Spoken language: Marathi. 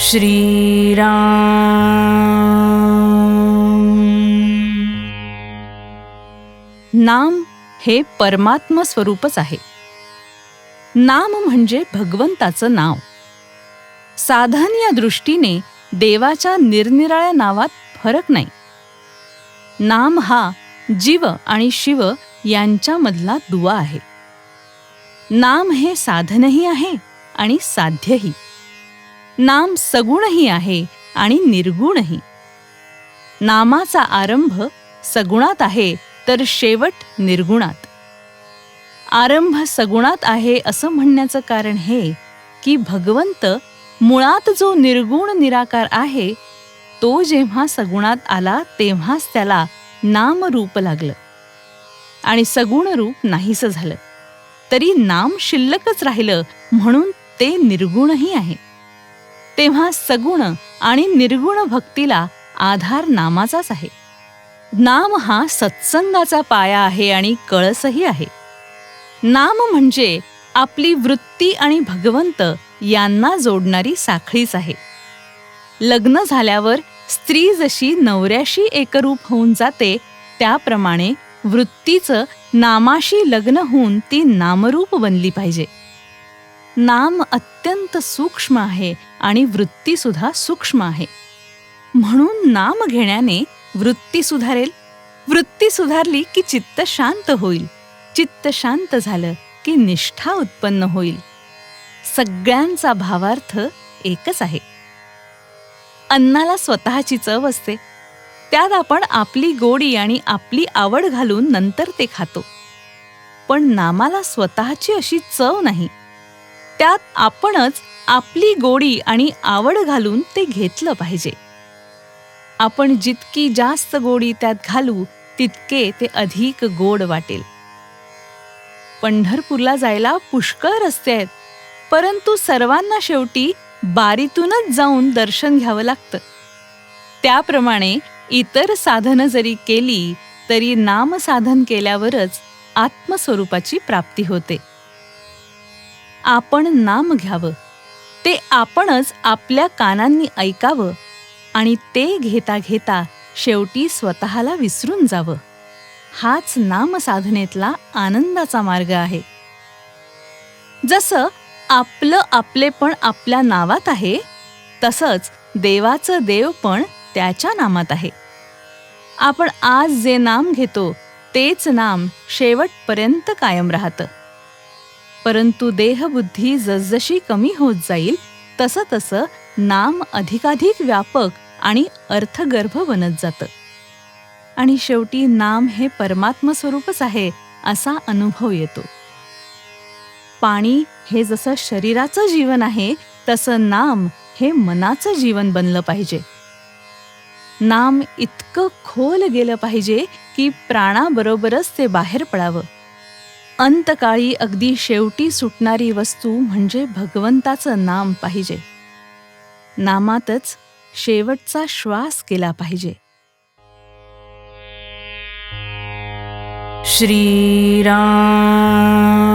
श्रीराम. नाम हे परमात्म स्वरूपच आहे. नाम म्हणजे भगवंताचं नाव. साधन या दृष्टीने देवाच्या निरनिराळ्या नावात फरक नाही. नाम हा जीव आणि शिव यांच्यामधला दुवा आहे. नाम हे साधनही आहे आणि साध्यही. नाम सगुणही आहे आणि निर्गुणही. नामाचा आरंभ सगुणात आहे तर शेवट निर्गुणात. आरंभ सगुणात आहे असं म्हणण्याचं कारण हे की भगवंत मुळात जो निर्गुण निराकार आहे तो जेव्हा सगुणात आला तेव्हाच त्याला नामरूप लागलं आणि सगुण रूप नाहीसं झालं. तरी नाम शिल्लकच राहिलं म्हणून ते निर्गुणही आहे. तेव्हा सगुण आणि निर्गुण भक्तीला आधार नामाचाच आहे. नाम हा सत्संगाचा पाया आहे आणि कळसही आहे. नाम म्हणजे आपली वृत्ती आणि भगवंत यांना जोडणारी साखळीच आहे. लग्न झाल्यावर स्त्री जशी नवऱ्याशी एकरूप होऊन जाते त्याप्रमाणे वृत्तीचं नामाशी लग्न होऊन ती नामरूप बनली पाहिजे. नाम अत्यंत सूक्ष्म आहे आणि वृत्तीसुद्धा सूक्ष्म आहे. म्हणून नाम घेण्याने वृत्ती सुधारेल. वृत्ती सुधारली की चित्त शांत होईल. चित्त शांत झालं की निष्ठा उत्पन्न होईल. सगळ्यांचा भावार्थ एकच आहे. अन्नाला स्वतःची चव असते. त्यात आपण आपली गोडी आणि आपली आवड घालून नंतर ते खातो. पण नामाला स्वतःची अशी चव नाही. त्यात आपणच आपली गोडी आणि आवड घालून ते घेतलं पाहिजे. आपण जितकी जास्त गोडी त्यात घालू तितके ते अधिक गोड वाटेल. पंढरपूरला जायला पुष्कळ रस्ते आहेत, परंतु सर्वांना शेवटी बारीतूनच जाऊन दर्शन घ्यावं लागतं. त्याप्रमाणे इतर साधनं जरी केली तरी नामसाधन केल्यावरच आत्मस्वरूपाची प्राप्ती होते. आपण नाम घ्यावं, ते आपणच आपल्या कानांनी ऐकावं आणि ते घेता घेता शेवटी स्वतःला विसरून जावं. हाच नामसाधनेतला आनंदाचा मार्ग आहे. जसं आपलं आपलेपण आपल्या नावात आहे तसंच देवाचं देवपण त्याच्या नामात आहे. आपण आज जे नाम घेतो तेच नाम शेवटपर्यंत कायम राहतं. परंतु देहबुद्धी जसजशी कमी होत जाईल तसं तसं नाम अधिकाधिक व्यापक आणि अर्थगर्भ बनत जातं आणि शेवटी नाम हे परमात्म स्वरूपच आहे असा अनुभव येतो. पाणी हे जसं शरीराचं जीवन आहे तसं नाम हे मनाचं जीवन बनलं पाहिजे. नाम इतकं खोल गेलं पाहिजे की प्राणाबरोबरच ते बाहेर पडावं. अंतकाळी अगदी शेवटी सुटणारी वस्तू म्हणजे भगवंताचं नाम पाहिजे. नामातच शेवटचा श्वास गेला पाहिजे. श्रीराम.